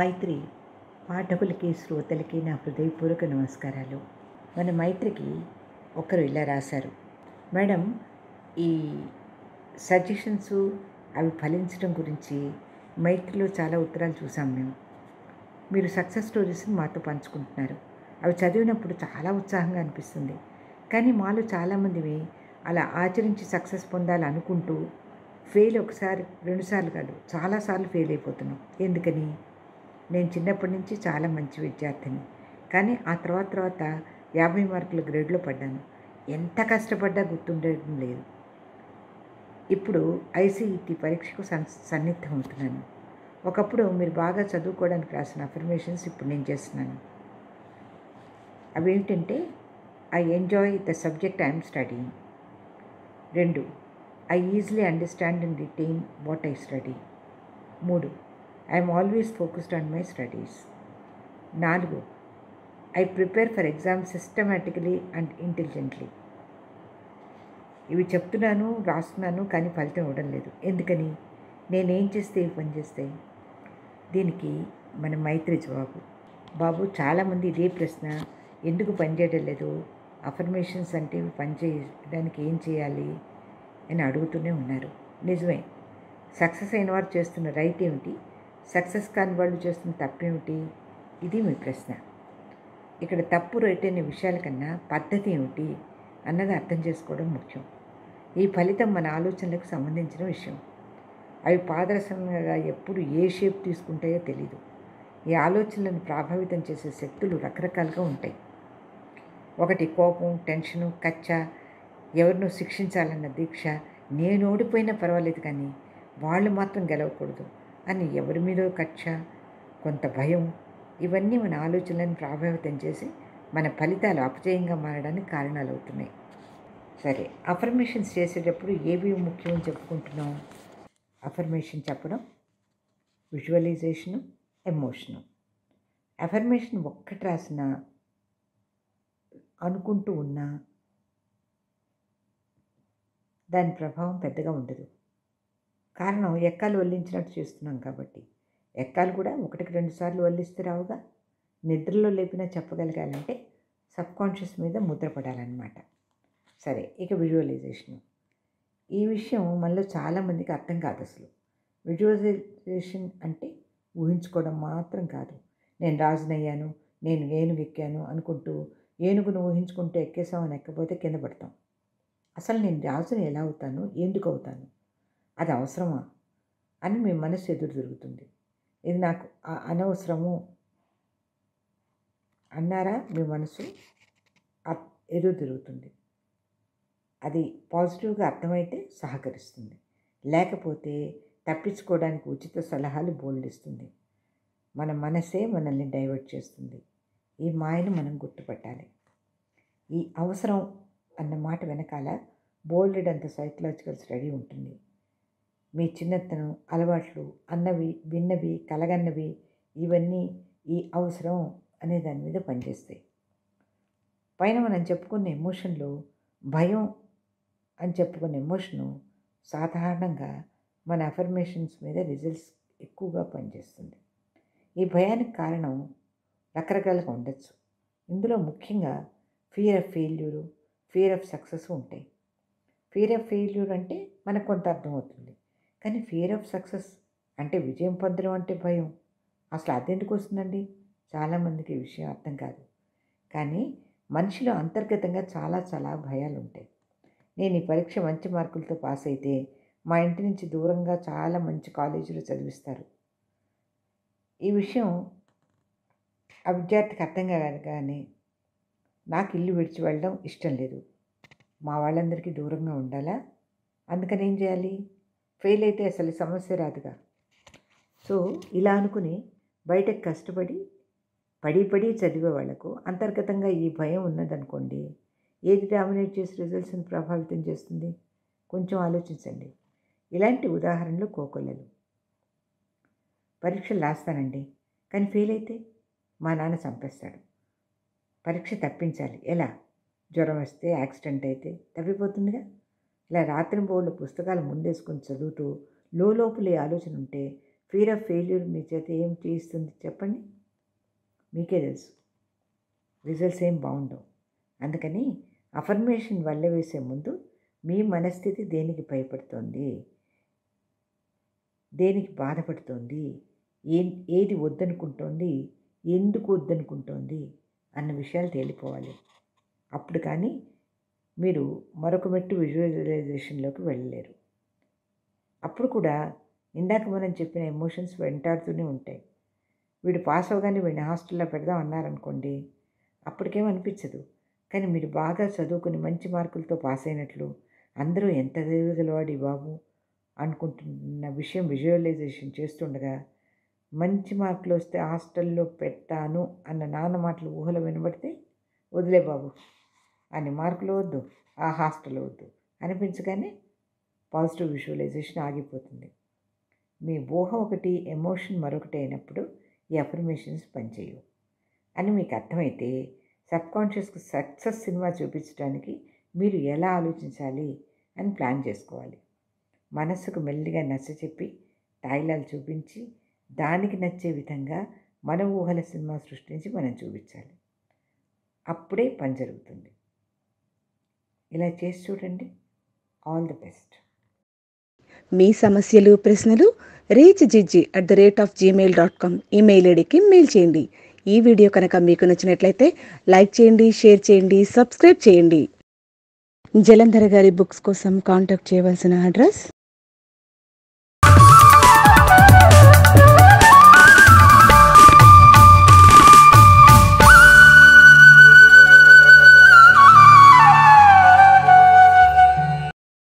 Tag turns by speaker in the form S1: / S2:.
S1: మైత్రి పాఠకులకి శ్రోతలకి నా హృదయపూర్వక నమస్కారాలు. మన మైత్రికి ఒకరు ఇలా రాశారు, మేడం ఈ సజెషన్స్ అవి ఫలించడం గురించి మైత్రిలో చాలా ఉత్తరాలు చూసాం మేము. మీరు సక్సెస్ స్టోరీస్ని మాతో పంచుకుంటున్నారు. అవి చదివినప్పుడు చాలా ఉత్సాహంగా అనిపిస్తుంది. కానీ మాలో చాలామందివి అలా ఆచరించి సక్సెస్ పొందాలనుకుంటూ ఫెయిల్ ఒకసారి రెండుసార్లు కాదు చాలాసార్లు ఫెయిల్ అయిపోతున్నాం. ఎందుకని? నేను చిన్నప్పటి నుంచి చాలా మంచి విద్యార్థిని, కానీ ఆ తర్వాత 50 మార్కుల గ్రేడ్లో పడ్డాను. ఎంత కష్టపడ్డా గుర్తుండడం లేదు. ఇప్పుడు ఐసీఈటీ పరీక్షకు సన్నిద్ధం అవుతున్నాను. ఒకప్పుడు మీరు బాగా చదువుకోవడానికి రాసిన అఫర్మేషన్స్ ఇప్పుడు నేను చేస్తున్నాను. అవేంటంటే, I enjoy the subject I'm studying. 2, I easily understand and retain what I study. 3, I'm always focused on my studies. 4, I prepare for exams systematically and intelligently. ఇవి చెప్తున్నాను, రాస్తున్నాను, కానీ ఫలితం ఇవ్వడం లేదు. ఎందుకని? నేనేం చేస్తే ఇవి పనిచేస్తాయి? దీనికి మన మైత్రి జవాబు. బాబు, చాలామంది ఇదే ప్రశ్న, ఎందుకు పనిచేయడం లేదు, అఫర్మేషన్స్ అంటే పనిచేయడానికి ఏం చేయాలి అని అడుగుతూనే ఉన్నారు. నిజమే. సక్సెస్ అయిన వారు చేస్తున్న రైట్ ఏమిటి, సక్సెస్ కాని వాళ్ళు చేస్తున్న తప్పేమిటి? ఇది మీ ప్రశ్న. ఇక్కడ తప్పు రైట్ అనే విషయాల కన్నా పద్ధతి ఏమిటి అన్నది అర్థం చేసుకోవడం ముఖ్యం. ఈ ఫలితం మన ఆలోచనలకు సంబంధించిన విషయం. అవి పాదరసంగా ఎప్పుడు ఏ షేప్ తీసుకుంటాయో తెలీదు. ఈ ఆలోచనలను ప్రభావితం చేసే శక్తులు రకరకాలుగా ఉంటాయి. ఒకటి కోపం, టెన్షను, కచ్చ, ఎవరినో శిక్షించాలన్న దీక్ష, నేను ఓడిపోయినా పర్వాలేదు కానీ వాళ్ళు మాత్రం గెలవకూడదు అని ఎవరి మీదో కక్ష, కొంత భయం. ఇవన్నీ మన ఆలోచనలను ప్రభావితం చేసి మన ఫలితాలు అపజయంగా మారడానికి కారణాలు అవుతున్నాయి. సరే, అఫర్మేషన్స్ చేసేటప్పుడు ఏవి ముఖ్యమని చెప్పుకుంటున్నాం? అఫర్మేషన్ చెప్పడం, విజువలైజేషను, ఎమోషను. అఫర్మేషన్ ఒక్కటి రాసిన అనుకుంటూ ఉన్నా దాని ప్రభావం పెద్దగా ఉండదు. కారణం, ఎక్కాలు వల్లించినట్టు చేస్తున్నాం కాబట్టి. ఎక్కాలు కూడా 1-2 సార్లు వల్లిస్తే రావుగా. నిద్రలో లేపినా చెప్పగలగాలంటే సబ్కాన్షియస్ మీద ముద్రపడాలన్నమాట. సరే, ఇక విజువలైజేషన్. ఈ విషయం మనలో చాలామందికి అర్థం కాదు అసలు. విజువలైజేషన్ అంటే ఊహించుకోవడం మాత్రం కాదు. నేను రాజునయ్యాను, నేను ఏనుగు ఎక్కాను అనుకుంటూ ఏనుగును ఊహించుకుంటూ ఎక్కేసామని ఎక్కపోతే కింద పడతాం. అసలు నేను రాజుని ఎలా అవుతాను, ఎందుకు అవుతాను, అది అవసరమా అని మీ మనసు ఎదురు తిరుగుతుంది. ఇది నాకు అనవసరము అన్నారా, మీ మనసు ఎదురు తిరుగుతుంది. అది పాజిటివ్గా అర్థమైతే సహకరిస్తుంది, లేకపోతే తప్పించుకోవడానికి ఉచిత సలహాలు బోల్డిస్తుంది. మన మనసే మనల్ని డైవర్ట్ చేస్తుంది. ఈ మాయను మనం గుర్తుపట్టాలి. ఈ అవసరం అన్న మాట వెనకాల బోల్డెడంత సైకలాజికల్ స్టడీ ఉంటుంది. మీ చిన్నతనం, అలవాట్లు, అన్నవి, విన్నవి, కలగన్నవి, ఇవన్నీ ఈ అవసరం అనే దాని మీద పనిచేస్తాయి. పైన మనం చెప్పుకున్న ఎమోషన్లో భయం అని చెప్పుకున్న ఎమోషను సాధారణంగా మన అఫర్మేషన్స్ మీద రిజల్ట్స్ ఎక్కువగా పనిచేస్తుంది. ఈ భయానికి కారణం రకరకాలుగా ఉండొచ్చు. ఇందులో ముఖ్యంగా fear of failure, fear of success ఉంటాయి. ఫియర్ ఆఫ్ ఫెయిల్యూర్ అంటే మనకు కొంత అర్థమవుతుంది, కానీ ఫియర్ ఆఫ్ సక్సెస్ అంటే విజయం పొందడం అంటే భయం. అసలు అదెందుకు వస్తుందండి? చాలామందికి ఈ విషయం అర్థం కాదు. కానీ మనిషిలో అంతర్గతంగా చాలా భయాలు ఉంటాయి. నేను ఈ పరీక్ష మంచి మార్కులతో పాస్ అయితే మా ఇంటి నుంచి దూరంగా చాలా మంచి కాలేజీలో చదివిస్తారు. ఈ విషయం ఆ విద్యార్థికి అర్థం కాగానే నాకు ఇల్లు విడిచి వెళ్ళడం ఇష్టం లేదు, మా వాళ్ళందరికీ దూరంగా ఉండాలా, అందుకని ఏం చేయాలి? ఫెయిల్ అయితే అసలు సమస్య రాదుగా. సో ఇలా అనుకుని బయటకు కష్టపడి పడి చదివే వాళ్లకు అంతర్గతంగా ఈ భయం ఉన్నదనుకోండి, ఏది డామినేట్ చేసి రిజల్ట్స్ని ప్రభావితం చేస్తుంది? కొంచెం ఆలోచించండి. ఇలాంటి ఉదాహరణలు కోకొల్లలు. పరీక్షలు రాస్తానండి, కానీ ఫెయిల్ అయితే మా నాన్న చంపేస్తాడు. పరీక్ష తప్పించాలి, ఎలా? జ్వరం వస్తే, యాక్సిడెంట్ అయితే తప్పిపోతుందిగా. ఇలా రాత్రి బోళ్ళు పుస్తకాలు ముందేసుకొని చదువుతూ లోపల ఆలోచన ఉంటే ఫియర్ ఆఫ్ ఫెయిల్యూర్ మీ చేత ఏం చేయిస్తుంది చెప్పండి? మీకే తెలుసు. రిజల్ట్స్ ఏం బాగుండవు. అందుకని అఫర్మేషన్ వల్ల వేసే ముందు మీ మనస్థితి దేనికి భయపడుతోంది, దేనికి బాధపడుతోంది, ఏది వద్దనుకుంటోంది, ఎందుకు వద్దనుకుంటోంది అన్న విషయాలు తేలిపోవాలి. అప్పుడు కానీ మీరు మరొక మెట్టు విజువలైజేషన్లోకి వెళ్ళలేరు. అప్పుడు కూడా ఇందాక మనం చెప్పిన ఎమోషన్స్ వెంటాడుతూనే ఉంటాయి. వీడు పాస్ అవగానే వీడిని హాస్టల్లో పెడదాం అన్నారనుకోండి, అప్పటికేమనిపించదు. కానీ మీరు బాగా చదువుకుని మంచి మార్కులతో పాస్ అయినట్లు, అందరూ ఎంత తెలివిగలవాడి బాబు అనుకుంటున్న విషయం విజువలైజేషన్ చేస్తుండగా మంచి మార్కులు వస్తే హాస్టల్లో పెడతాను అన్న నాన్న మాటలు ఊహలో వినబడితే వదిలే బాబు, అన్ని మార్కులు వద్దు, ఆ హాస్టల్ వద్దు అనిపించగానే పాజిటివ్ విజువలైజేషన్ ఆగిపోతుంది. మీ ఊహ ఒకటి, ఎమోషన్ మరొకటి అయినప్పుడు ఈ అఫర్మేషన్స్ పనిచేయవు అని మీకు అర్థమైతే సబ్కాన్షియస్కి సక్సెస్ సినిమా చూపించడానికి మీరు ఎలా ఆలోచించాలి అని ప్లాన్ చేసుకోవాలి. మనస్సుకు మెల్లిగా నచ్చచెప్పి తాయిలాలు చూపించి దానికి నచ్చే విధంగా మన ఊహల సినిమా సృష్టించి మనం చూపించాలి. అప్పుడే పని జరుగుతుంది. ఇలా చేసి చూడండి. All the best.
S2: మీ సమస్యలు, ప్రశ్నలు reachgg@gmail.com ఈమెయిల్ ఐడికి మెయిల్ చేయండి. ఈ వీడియో కనుక మీకు నచ్చినట్లయితే లైక్ చేయండి, షేర్ చేయండి, సబ్స్క్రైబ్ చేయండి. జలంధర్ గారి బుక్స్ కోసం కాంటాక్ట్ చేయవలసిన అడ్రస్